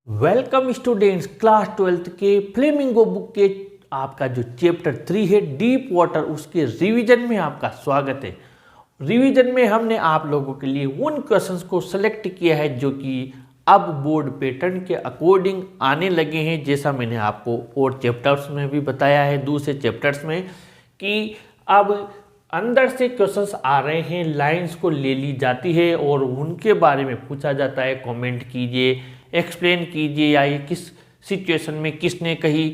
Welcome students, class 12th के flamingo book के आपका जो चैप्टर 3 है डीप वाटर, उसके रिवीजन में आपका स्वागत है। रिवीजन में हमने आप लोगों के लिए उन क्वेश्चंस को सेलेक्ट किया है जो कि अब बोर्ड पैटर्न के अकॉर्डिंग आने लगे हैं। जैसा मैंने आपको और चैप्टर्स में भी बताया है, दूसरे चैप्टर्स में, कि अब अंदर से क्वेश्चंस आ रहे हैं, लाइंस को ले ली जाती है और उनके बारे में पूछा जाता है। कमेंट कीजिए, एक्सप्लेन कीजिए, या ये किस सिचुएशन में किसने कही।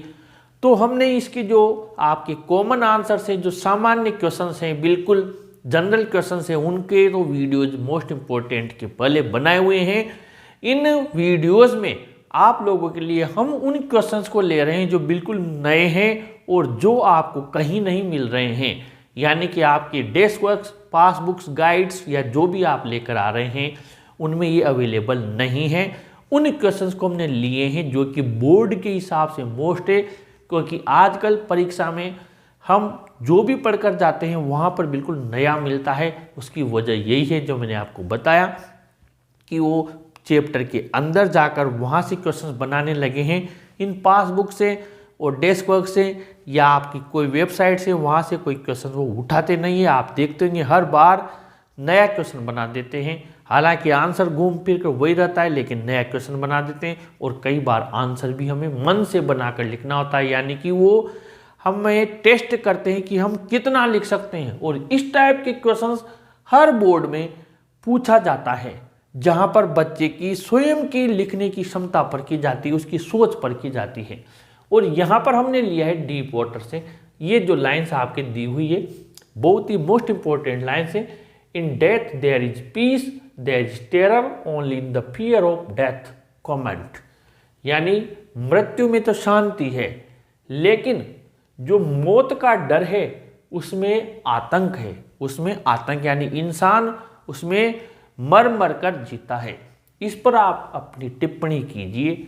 तो हमने इसके जो आपके कॉमन आंसर्स हैं, जो सामान्य क्वेश्चंस हैं, बिल्कुल जनरल क्वेश्चंस हैं, उनके तो वीडियोज मोस्ट इम्पोर्टेंट के पहले बनाए हुए हैं। इन वीडियोज में आप लोगों के लिए हम उन क्वेश्चंस को ले रहे हैं जो बिल्कुल नए हैं और जो आपको कहीं नहीं मिल रहे हैं। यानी कि आपके डेस्क वर्क्स, पासबुक्स, गाइड्स या जो भी आप लेकर आ रहे हैं उनमें ये अवेलेबल नहीं है। उन क्वेश्चंस को हमने लिए हैं जो कि बोर्ड के हिसाब से मोस्ट है, क्योंकि आजकल परीक्षा में हम जो भी पढ़कर जाते हैं वहाँ पर बिल्कुल नया मिलता है। उसकी वजह यही है जो मैंने आपको बताया कि वो चैप्टर के अंदर जाकर वहाँ से क्वेश्चंस बनाने लगे हैं। इन पासबुक से और डेस्क वर्क से या आपकी कोई वेबसाइट से वहाँ से कोई क्वेश्चन वो उठाते नहीं है। आप देखते होंगे हर बार नया क्वेश्चन बना देते हैं, हालांकि आंसर घूम फिर कर वही रहता है, लेकिन नया क्वेश्चन बना देते हैं। और कई बार आंसर भी हमें मन से बनाकर लिखना होता है, यानी कि वो हमें टेस्ट करते हैं कि हम कितना लिख सकते हैं। और इस टाइप के क्वेश्चंस हर बोर्ड में पूछा जाता है, जहाँ पर बच्चे की स्वयं की लिखने की क्षमता परखी जाती है, उसकी सोच परखी जाती है। और यहाँ पर हमने लिया है डीप वाटर से। ये जो लाइन्स आपके दी हुई है बहुत ही मोस्ट इंपॉर्टेंट लाइन्स है। In death there is peace, there is terror, only in the fear of death comment. यानी मृत्यु में तो शांति है, लेकिन जो मौत का डर है उसमें आतंक है। उसमें आतंक यानी इंसान उसमें मर मर कर जीता है। इस पर आप अपनी टिप्पणी कीजिए।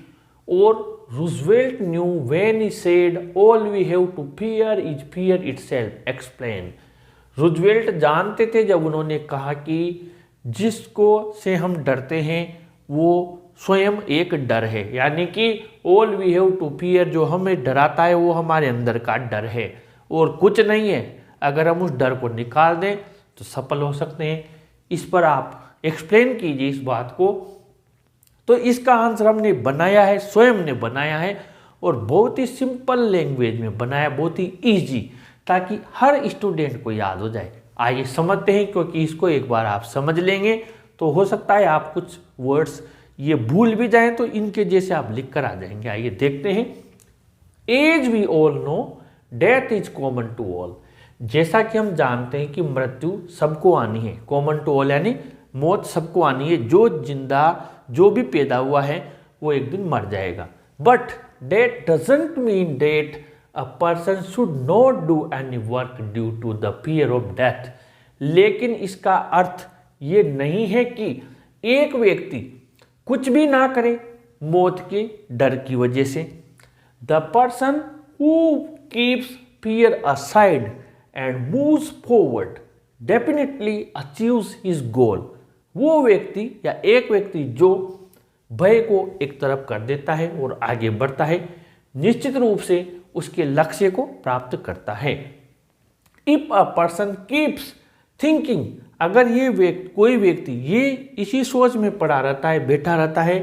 और Roosevelt knew when he said all we have to fear is fear itself, explain. Roosevelt जानते थे जब उन्होंने कहा कि जिसको से हम डरते हैं वो स्वयं एक डर है, यानी कि all we have to fear, जो हमें डराता है वो हमारे अंदर का डर है और कुछ नहीं है। अगर हम उस डर को निकाल दें तो सफल हो सकते हैं। इस पर आप एक्सप्लेन कीजिए इस बात को। तो इसका आंसर हमने बनाया है, स्वयं ने बनाया है, और बहुत ही सिंपल लैंग्वेज में बनाया, बहुत ही इजी, ताकि हर स्टूडेंट को याद हो जाए। आइए समझते हैं, क्योंकि इसको एक बार आप समझ लेंगे तो हो सकता है आप कुछ वर्ड्स ये भूल भी जाएं तो इनके जैसे आप लिख कर आ जाएंगे। आइए देखते हैं। As we all know death is common to all. जैसा कि हम जानते हैं कि मृत्यु सबको आनी है, कॉमन टू ऑल यानी मौत सबको आनी है। जो जिंदा, जो भी पैदा हुआ है वो एक दिन मर जाएगा। But death doesn't mean that a person should not do any work due to the fear of death. लेकिन इसका अर्थ ये नहीं है कि एक व्यक्ति कुछ भी ना करे मौत के डर की वजह से। The person who keeps fear aside and moves forward definitely achieves his goal. वो व्यक्ति या एक व्यक्ति जो भय को एक तरफ कर देता है और आगे बढ़ता है, निश्चित रूप से उसके लक्ष्य को प्राप्त करता है। If a person keeps thinking, अगर ये कोई व्यक्ति ये इसी सोच में पड़ा रहता है, बैठा रहता है,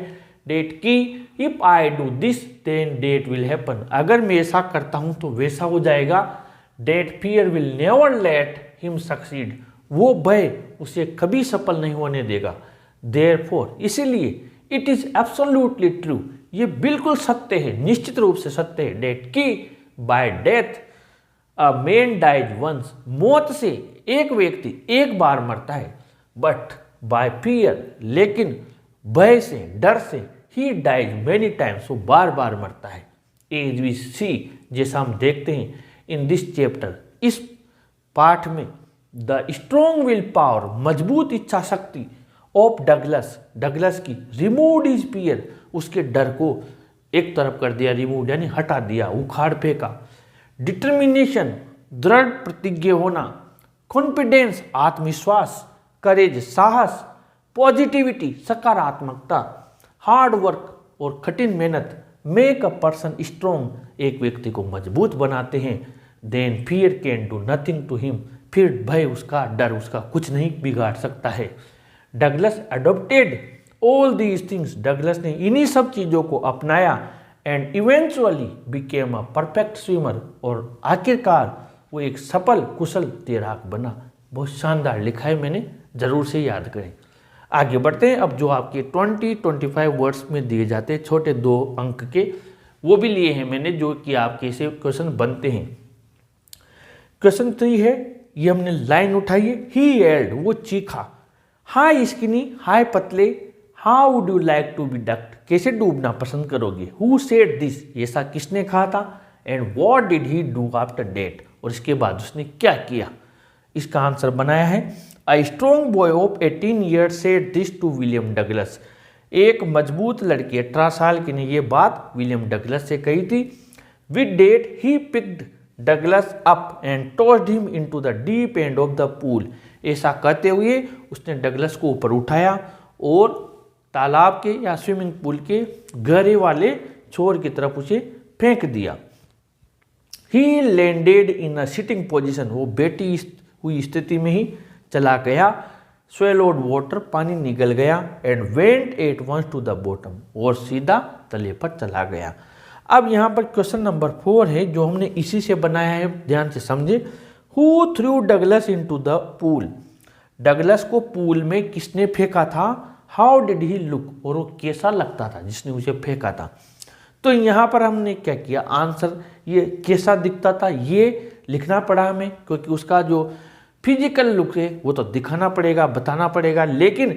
डेट की if I do this then that will happen, अगर मैं ऐसा करता हूं तो वैसा हो जाएगा, that fear will never let him succeed, वो भय उसे कभी सफल नहीं होने देगा। देयरफॉर, इसीलिए इट इज एब्सोल्युटली ट्रू, ये बिल्कुल सत्य है, निश्चित रूप से सत्य है, डेट की by death a man dies once, मौत से एक व्यक्ति एक बार मरता है, बट बाय फियर, लेकिन भय से, डर से, ही डाइज मेनी टाइम्स, वो बार बार मरता है। एज वी सी, जैसा हम देखते हैं इन दिस चैप्टर, इस पाठ में, द स्ट्रॉन्ग विल पावर, मजबूत इच्छा शक्ति ऑफ डगलस, डगलस की, रिमूव्ड हिज फियर, उसके डर को एक तरफ कर दिया, रिमूव यानी हटा दिया, उखाड़ फेंका। डिटर्मिनेशन, दृढ़ प्रतिज्ञ होना, कॉन्फिडेंस, आत्मविश्वास, करेज, साहस, पॉजिटिविटी, सकारात्मकता, हार्ड वर्क, और कठिन मेहनत मेक अ पर्सन स्ट्रॉन्ग, एक व्यक्ति को मजबूत बनाते हैं। Then fear can do nothing to him, फिर भय उसका, डर उसका कुछ नहीं बिगाड़ सकता है। Douglas adopted all these things, Douglas ने इन्हीं सब चीज़ों को अपनाया। And eventually became a perfect swimmer, और आखिरकार वो एक सफल कुशल तैराक बना। बहुत शानदार लिखा है मैंने, जरूर से याद करें। आगे बढ़ते हैं। अब जो आपके 20-25 वर्ड्स में दिए जाते हैं छोटे 2 अंक के, वो भी लिए हैं मैंने, जो कि आपके से क्वेश्चन बनते हैं। क्वेश्चन 3 है, ये हमने लाइन उठाई है। ही येल्ड, वो चीखा। हाई स्किनी, हाय पतले, how would you like to be ducked, कैसे डूबना पसंद करोगे। हु सेड दिस, ऐसा किसने कहा था। And what did he do after that, और इसके बाद उसने क्या किया। इसका आंसर बनाया है a strong boy of 18 years said this to William Douglas, एक मजबूत लड़के 18 साल के ने यह बात विलियम डगलस से कही थी। With that he picked Douglas up and tossed him into the deep end of the pool, ऐसा कहते हुए उसने डगलस को ऊपर उठाया और तालाब के या स्विमिंग पूल के गहरे वाले छोर की तरफ उसे फेंक दिया। ही landed in a sitting position, वो बैठी हुई स्थिति में ही चला गया। स्वेलोड वाटर, पानी निगल गया। And went at once to the bottom, और सीधा तले पर चला गया। अब यहाँ पर क्वेश्चन नंबर 4 है, जो हमने इसी से बनाया है, ध्यान से समझे। Who through Douglas into the pool, Douglas को पूल में किसने फेंका था। हाउ डिड ही लुक, और वो कैसा लगता था जिसने उसे फेंका था। तो यहाँ पर हमने क्या किया, आंसर ये कैसा दिखता था ये लिखना पड़ा हमें, क्योंकि उसका जो फिजिकल लुक है वो तो दिखाना पड़ेगा, बताना पड़ेगा। लेकिन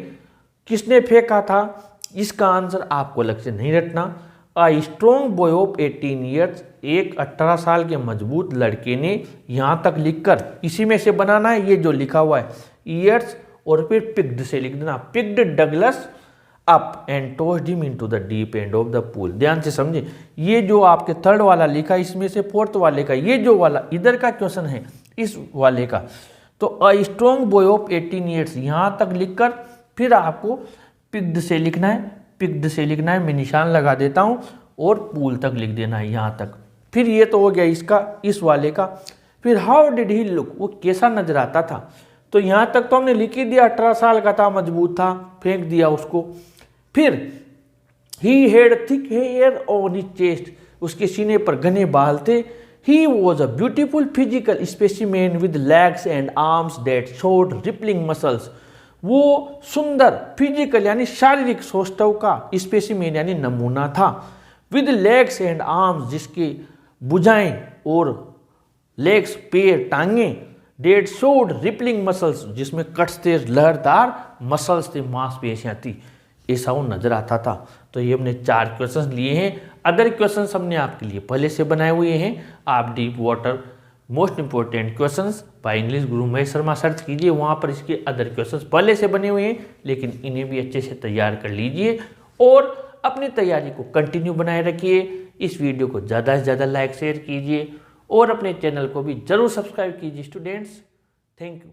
किसने फेंका था, इसका आंसर आपको अलग से नहीं रटना। A strong boy of 18 years, एक 18 साल के मजबूत लड़के ने, यहाँ तक लिखकर इसी में से बनाना है ये जो लिखा हुआ है ईयर्स, और फिर पिक्ड से लिख देना। Picked Douglas up and tossed him into the deep end of the pool. ध्यान से समझे, ये जो आपके 3rd वाला लिखा, इसमें से 4th वाले का, ये जो वाला इधर का क्वेश्चन है इस वाले का, तो अ स्ट्रॉन्ग बॉय ऑफ 18 ईयर्स यहाँ तक लिखकर फिर आपको पिक्ड से लिखना है। पिक्ड से लिखना है, मैं निशान लगा देता हूँ, और पूल तक लिख देना है यहाँ तक। फिर ये तो हो गया इसका, इस वाले का। फिर हाउ डिड ही लुक, वो कैसा नजर आता था। तो यहाँ तक तो हमने लिख ही दिया, 18 साल का था, मजबूत था, फेंक दिया उसको। फिर he had thick hair on his chest, उसके सीने पर घने बाल थे। He was a beautiful physical specimen with legs and arms that showed rippling muscles, वो सुंदर फिजिकल यानी शारीरिक सौष्ठव का स्पेसिमेन यानी नमूना था। विद लेग्स एंड आर्म्स, जिसकी भुजाएं और लेग्स पैर टांगे, डेड शोड रिपलिंग मसल्स, जिसमें कटते लहरदार मसल्स थे, मांसपेशियां थी, ऐसा वो नजर आता था। तो ये हमने 4 क्वेश्चंस लिए हैं। अदर क्वेश्चंस हमने आपके लिए पहले से बनाए हुए हैं। आप deep water most important questions by English Guru Mahesh Sharma search कीजिए, वहाँ पर इसके अदर क्वेश्चंस पहले से बने हुए हैं, लेकिन इन्हें भी अच्छे से तैयार कर लीजिए और अपनी तैयारी को कंटिन्यू बनाए रखिए। इस वीडियो को ज़्यादा से ज़्यादा लाइक शेयर कीजिए और अपने चैनल को भी जरूर सब्सक्राइब कीजिए स्टूडेंट्स। Thank you.